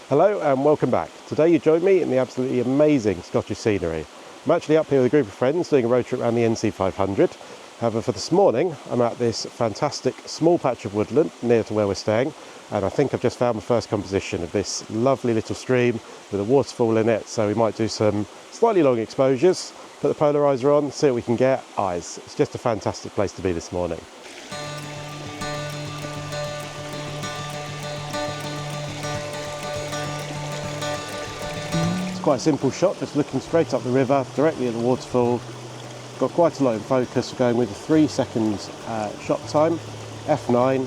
Hello and welcome back. Today you join me in the absolutely amazing Scottish scenery. I'm actually up here with a group of friends doing a road trip around the NC500. However, for this morning I'm at this fantastic small patch of woodland near to where we're staying, and I think I've just found the first composition of this lovely little stream with a waterfall in it, so we might do some slightly long exposures, put the polarizer on, see what we can get. It's just a fantastic place to be this morning. Quite a simple shot, just looking straight up the river, directly at the waterfall. Got quite a lot in focus, going with a 3 seconds shot time, f9,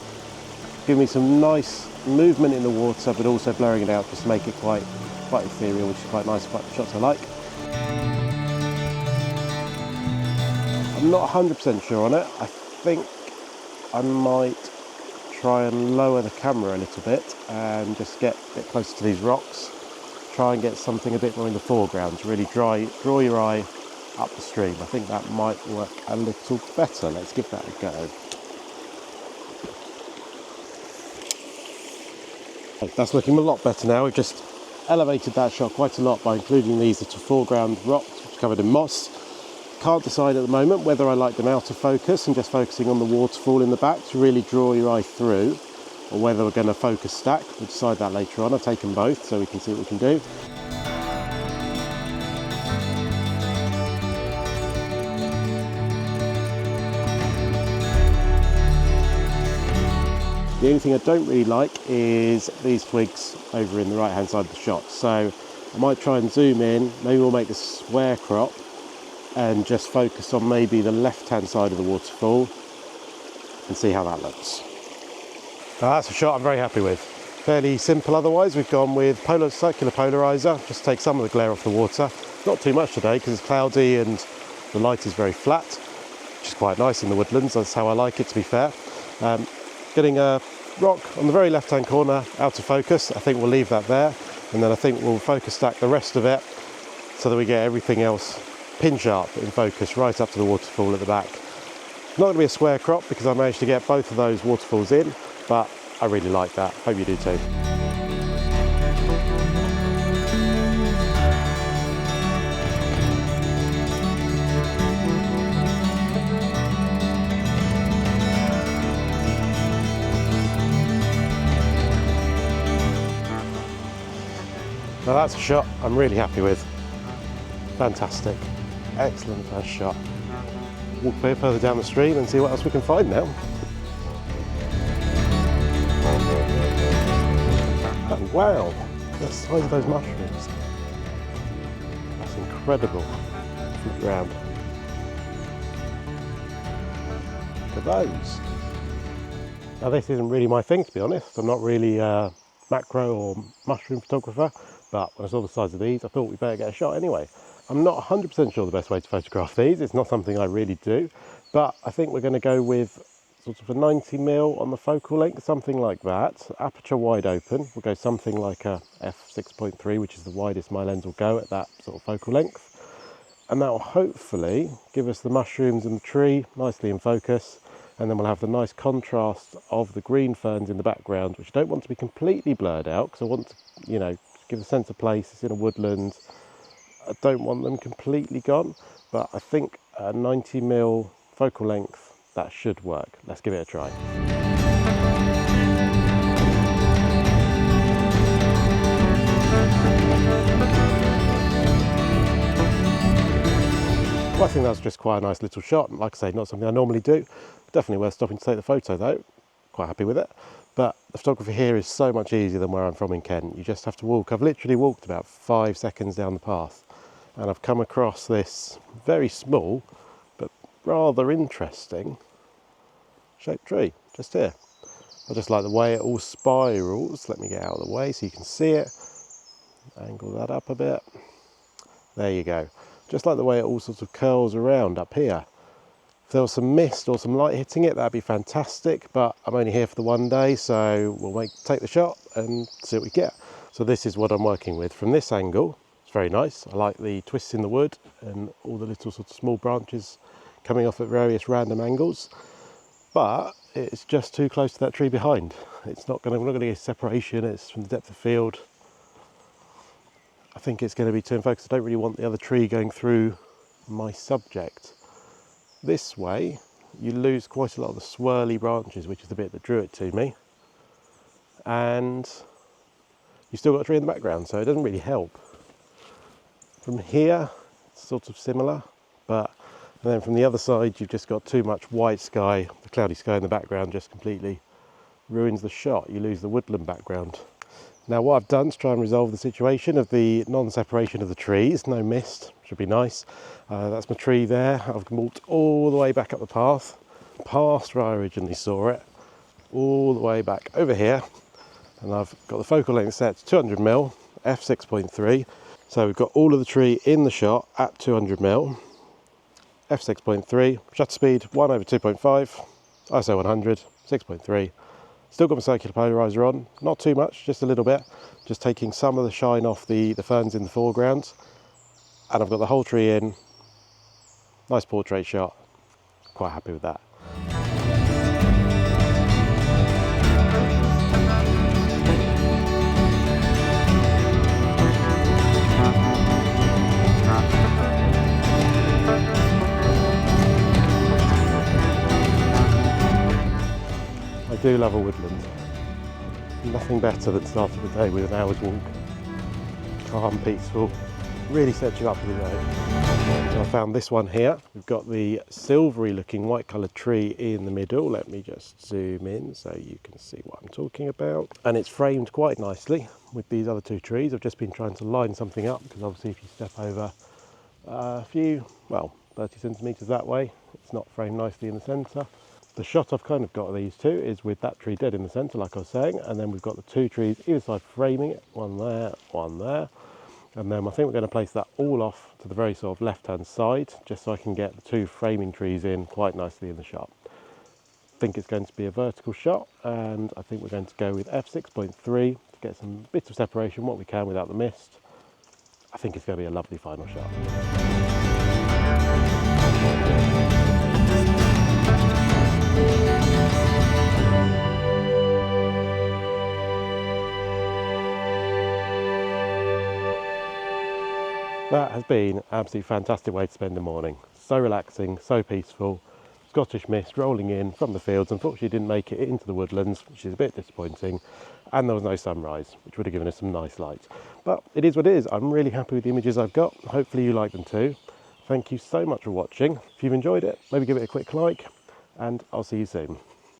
giving me some nice movement in the water, but also blurring it out just to make it quite ethereal, which is quite nice, quite the shots I like. I'm not 100% sure on it. I think I might try and lower the camera a little bit and just get a bit closer to these rocks. Try and get something a bit more in the foreground to really draw your eye up the stream. I think that might work a little better. Let's give that a go. That's looking a lot better now. We've just elevated that shot quite a lot by including these little foreground rocks which are covered in moss. Can't decide at the moment whether I like them out of focus and just focusing on the waterfall in the back to really draw your eye through, or whether we're going to focus stack. We'll decide that later on. I've taken both so we can see what we can do. The only thing I don't really like is these twigs over in the right hand side of the shot. So I might try and zoom in, maybe we'll make a square crop and just focus on maybe the left hand side of the waterfall and see how that looks. That's a shot I'm very happy with. Fairly simple otherwise. We've gone with circular polarizer, just to take some of the glare off the water. Not too much today because it's cloudy and the light is very flat, which is quite nice in the woodlands. That's how I like it, to be fair. Getting a rock on the very left hand corner out of focus. I think we'll leave that there, and then I think we'll focus stack the rest of it so that we get everything else pin sharp in focus right up to the waterfall at the back. Not going to be a square crop because I managed to get both of those waterfalls in, but I really like that. Hope you do too. Now that's a shot I'm really happy with. Fantastic. Excellent first shot. Walk a bit further down the stream and see what else we can find now. Oh, wow, the size of those mushrooms. That's incredible. Flip around. Look at those. Now this isn't really my thing, to be honest. I'm not really a macro or mushroom photographer, but when I saw the size of these, I thought we better get a shot anyway. I'm not 100% sure the best way to photograph these. It's not something I really do, but I think we're going to go with sort of a 90mm on the focal length, something like that. Aperture wide open. We'll go something like a f6.3, which is the widest my lens will go at that sort of focal length. And that will hopefully give us the mushrooms and the tree nicely in focus. And then we'll have the nice contrast of the green ferns in the background, which I don't want to be completely blurred out because I want to, you know, give a sense of place. It's in a woodland. I don't want them completely gone, but I think a 90mm focal length, that should work. Let's give it a try. Well, I think that's just quite a nice little shot. Like I say, not something I normally do. Definitely worth stopping to take the photo though. Quite happy with it. But the photography here is so much easier than where I'm from in Kent. You just have to walk. I've literally walked about 5 seconds down the path and I've come across this very small but rather interesting shaped tree just here. I just like the way it all spirals. Let me get out of the way so you can see it. Angle that up a bit. There you go. Just like the way it all sort of curls around up here. If there was some mist or some light hitting it, that'd be fantastic, but I'm only here for the one day, so we'll take the shot and see what we get. So this is what I'm working with from this angle. It's very nice. I like the twists in the wood and all the little sort of small branches coming off at various random angles, but it's just too close to that tree behind. We're not going to get separation. It's from the depth of field. I think it's going to be too in focus. I don't really want the other tree going through my subject. This way, you lose quite a lot of the swirly branches, which is the bit that drew it to me. And you've still got a tree in the background, so it doesn't really help. From here, it's sort of similar, but and then from the other side, you've just got too much white sky. The cloudy sky in the background just completely ruins the shot. You lose the woodland background. Now what I've done to try and resolve the situation of the non-separation of the trees, no mist, should be nice. That's my tree there. I've walked all the way back up the path, past where I originally saw it, all the way back over here. And I've got the focal length set to 200mm, f6.3. So we've got all of the tree in the shot at 200mm, f6.3, shutter speed 1/2.5, ISO 100, 6.3. Still got my circular polariser on, not too much, just a little bit, just taking some of the shine off the ferns in the foreground. And I've got the whole tree in, nice portrait shot, quite happy with that. I do love a woodland. Nothing better than starting the day with an hour's walk. Calm, peaceful, really sets you up for the day. So I found this one here. We've got the silvery looking white coloured tree in the middle. Let me just zoom in so you can see what I'm talking about. And it's framed quite nicely with these other two trees. I've just been trying to line something up because obviously if you step over a few, well, 30 centimetres that way, it's not framed nicely in the centre. The shot I've kind of got of these two is with that tree dead in the centre, like I was saying, and then we've got the two trees either side framing it, one there, and then I think we're going to place that all off to the very sort of left-hand side, just so I can get the two framing trees in quite nicely in the shot. I think it's going to be a vertical shot, and I think we're going to go with f6.3 to get some bits of separation, what we can without the mist. I think it's going to be a lovely final shot. That has been an absolutely fantastic way to spend the morning. So relaxing, so peaceful. Scottish mist rolling in from the fields. Unfortunately, didn't make it into the woodlands, which is a bit disappointing. And there was no sunrise, which would have given us some nice light. But it is what it is. I'm really happy with the images I've got. Hopefully you like them too. Thank you so much for watching. If you've enjoyed it, maybe give it a quick like, and I'll see you soon.